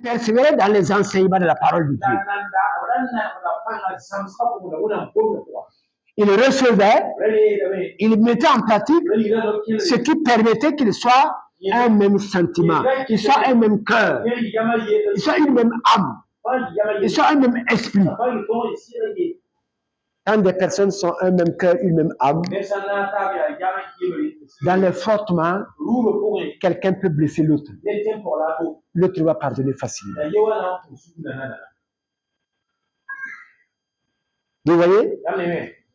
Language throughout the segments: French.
persévérer dans les enseignements de la parole de Dieu. Il recevait, il mettait en pratique ce qui permettait qu'il soit un même sentiment, qu'il soit un même cœur, qu'il soit une même âme, qu'il soit un même esprit. Quand des personnes sont un même cœur, une même âme, dans les frottements, quelqu'un peut blesser l'autre. L'autre va pardonner facilement. Vous voyez?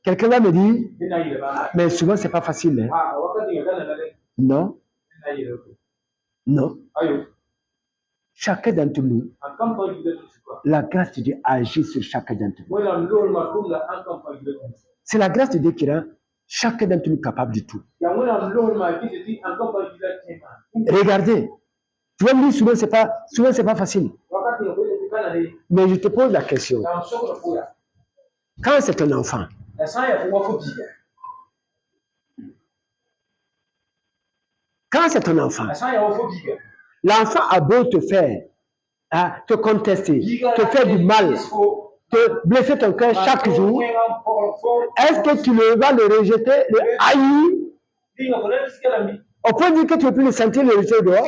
Quelqu'un va me dire, mais souvent c'est pas facile. Hein? Non. Non. Chacun d'entre nous, la grâce de Dieu agit sur chacun d'entre nous. C'est la grâce de Dieu qui rend chacun d'entre nous capable de tout. Regardez, tu vois, lui, souvent c'est pas facile. Mais je te pose la question. Quand c'est un enfant, l'enfant a beau te faire, te contester, te faire du mal, te blesser ton cœur chaque jour, est-ce que tu vas le rejeter, le haïr, au point de dire que tu ne peux plus le sentir, le rejeter dehors?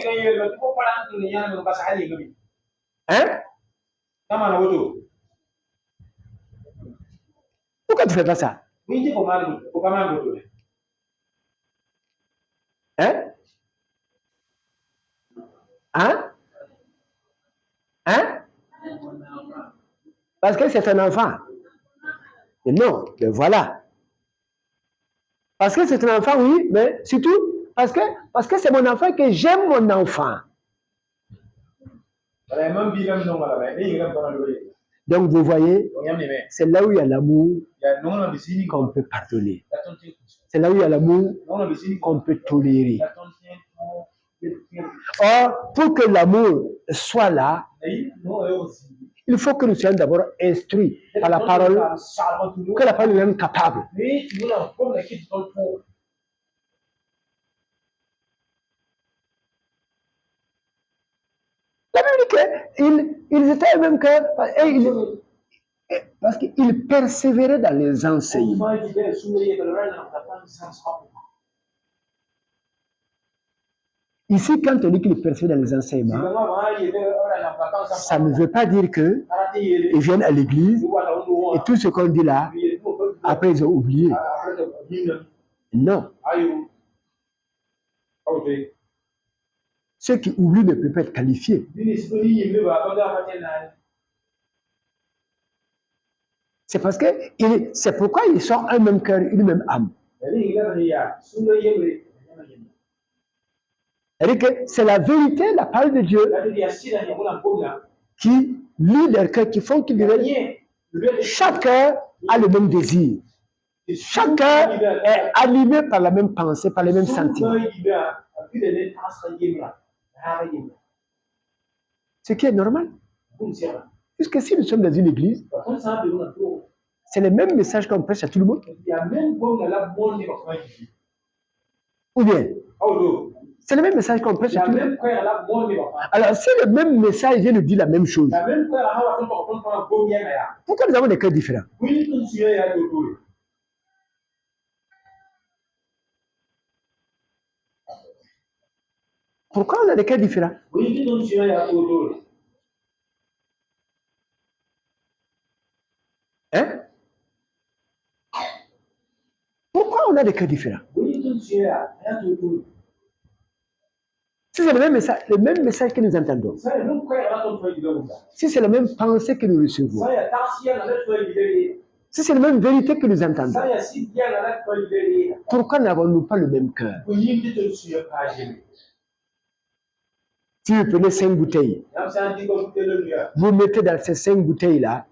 Hein? Pourquoi tu ne fais pas ça? Hein? Hein? Hein? Parce que c'est un enfant. Et non, mais voilà. Parce que c'est un enfant, oui, mais surtout parce que c'est mon enfant que j'aime mon enfant. Donc vous voyez, c'est là où il y a l'amour qu'on peut pardonner. C'est là où il y a l'amour qu'on peut tolérer. Or, pour que l'amour soit là, il faut que nous soyons d'abord instruits par la parole, que la parole nous rende capable. La Bible dit qu'ils étaient même que, parce qu'ils persévéraient dans les enseignements. Ici, quand on dit qu'ils persévèrent dans les enseignements, ça ne veut pas dire qu'ils viennent à l'église et tout ce qu'on dit là, après ils ont oublié. Non. Ceux qui oublient ne peuvent pas être qualifiés. C'est parce que c'est pourquoi ils sont un même cœur, une même âme. C'est-à-dire que c'est la vérité, la parole de Dieu, qui lie leur cœur, qui font qu'ils deviennent. Chacun a le même désir. Chacun est animé par la même pensée, par les mêmes sentiments. Ce qui est normal. Puisque si nous sommes dans une église, c'est le même message qu'on prêche à tout le monde. Ou bien, c'est le même message qu'on prêche à tout le monde. Alors, si le même message vient nous dire la même chose, pourquoi nous avons des cœurs différents? Pourquoi on a des cœurs différents? Hein? Pourquoi on a des cœurs différents? Si c'est le même message que nous entendons, si c'est la même pensée que nous recevons, si c'est la même vérité que nous entendons, pourquoi n'avons-nous pas le même cœur? Si vous prenez 5 bouteilles, vous mettez dans ces 5 bouteilles-là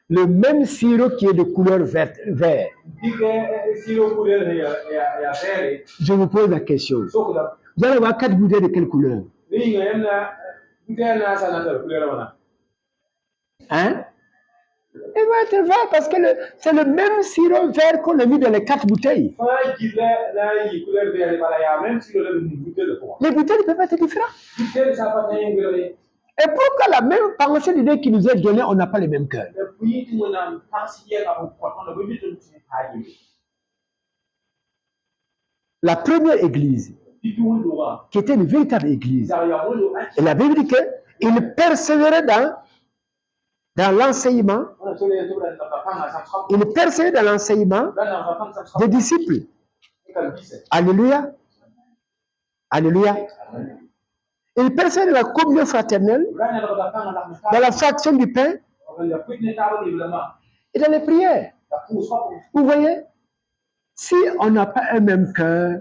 le même sirop qui est de couleur vert. Je vous pose la question. Vous allez avoir 4 bouteilles de quelle couleur? Hein? Il va être vert parce que c'est le même sirop vert qu'on a mis dans les 4 bouteilles. Les bouteilles ne peuvent pas être différentes. Et pourquoi la même pensée d'idée qui nous est donnée, on n'a pas le même cœur? La première église, qui était une véritable église, et la Bible dit qu'il persévérait dans l'enseignement, il persévérait dans l'enseignement des disciples. Alléluia. Alléluia. Il persévère dans la communion fraternelle, dans la fraction du pain et dans les prières. Vous voyez, si on n'a pas un même cœur,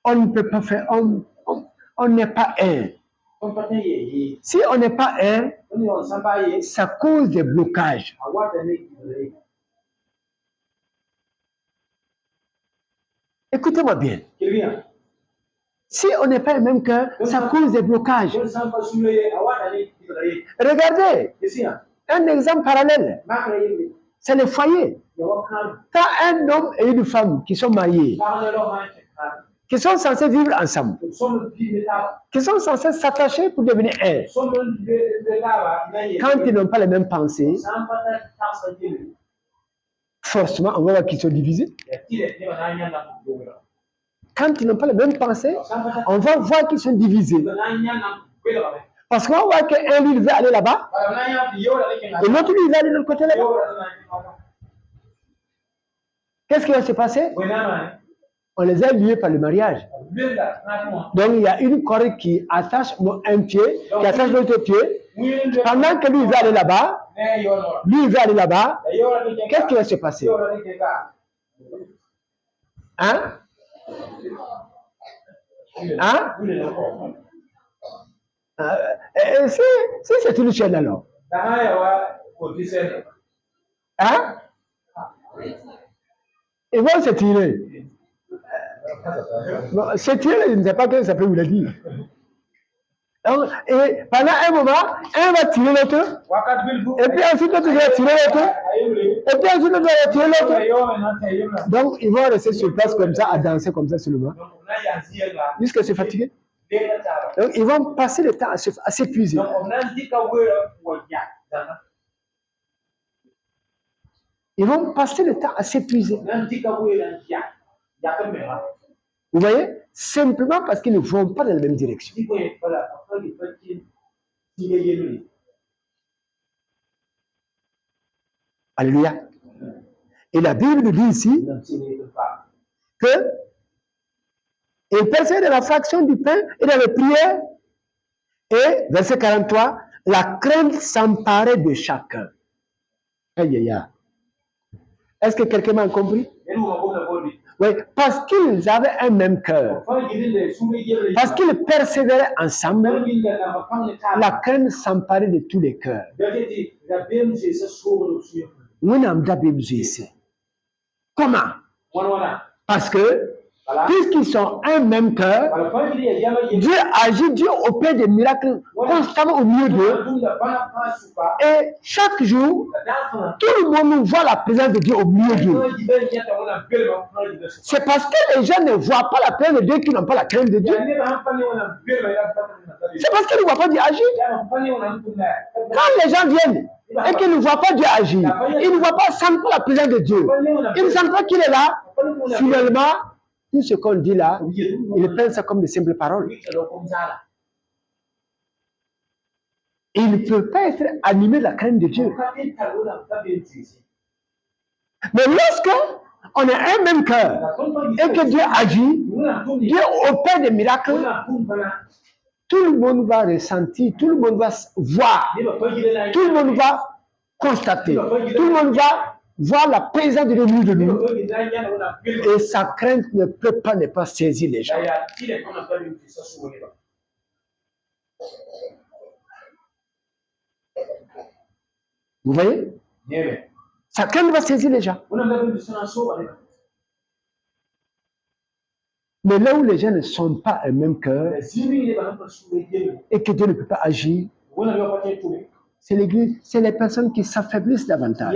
on ne peut pas faire, on n'est pas un. Si on n'est pas un, ça cause des blocages. Écoutez-moi bien. Si on n'est pas le même cœur, ça cause des blocages. Regardez, un exemple parallèle, c'est le foyer. Quand un homme et une femme qui sont mariés, qui sont censés vivre ensemble, qui sont censés s'attacher pour devenir un, quand ils n'ont pas les mêmes pensées, forcément, on va voir qu'ils sont divisés. Quand ils n'ont pas les mêmes pensées, on va voir qu'ils sont divisés. Parce qu'on va voir qu'un lui veut aller là-bas, et l'autre lui veut aller de l'autre côté là-bas. Qu'est-ce qui va se passer? On les a liés par le mariage. Donc il y a une corde qui attache un pied, qui attache l'autre pied. Pendant que lui veut aller là-bas, lui veut aller là-bas, qu'est-ce qui va se passer? Hein? Hein? Si c'est une chaîne alors. Hein? Ils vont se tirer. Se tirer, je ne sais pas ce que ça peut vous le dire. Donc, et pendant un moment, un va tirer l'autre, et puis ensuite l'autre va tirer l'autre, et puis ensuite l'autre va tirer l'autre. Donc, ils vont rester sur place comme ça, à danser comme ça seulement, jusqu'à se fatiguer. Donc, ils vont passer le temps à s'épuiser. Ils vont passer le temps à s'épuiser. Vous voyez? Simplement parce qu'ils ne vont pas dans la même direction. Alléluia. Et la Bible nous dit ici que il persévère dans la fraction du pain et dans les prières. Et verset 43, la crainte s'emparait de chacun. Aïe, aïe, aïe. Est-ce que quelqu'un m'a compris? Oui, parce qu'ils avaient un même cœur. Parce qu'ils persévéraient ensemble, la crainte s'emparait de tous les cœurs. Comment? Parce que, puisqu'ils sont un même cœur, Dieu agit, Dieu opère des miracles constamment au milieu d'eux. Et chaque jour, tout le monde voit la présence de Dieu au milieu d'eux. C'est parce que les gens ne voient pas la présence de Dieu qu'ils n'ont pas la crainte de Dieu. C'est parce qu'ils ne voient pas Dieu agir. Quand les gens viennent et qu'ils ne voient pas Dieu agir, ils ne voient pas, sentent pas la présence de Dieu. Ils ne sentent pas qu'il est là. Finalement, tout ce qu'on dit là, ils prennent ça comme de simples paroles. Il ne peut pas être animé de la crainte de Dieu. Mais lorsque on a un même cœur et que Dieu agit, Dieu opère des miracles, tout le monde va ressentir, tout le monde va voir, tout le monde va constater, tout le monde va voir la présence de Dieu de nous. Et sa crainte ne peut pas ne pas saisir les gens. Vous voyez? Sa crainte va saisir les gens. Mais là où les gens ne sont pas un même cœur et que Dieu ne peut pas agir, c'est l'Église, c'est les personnes qui s'affaiblissent davantage.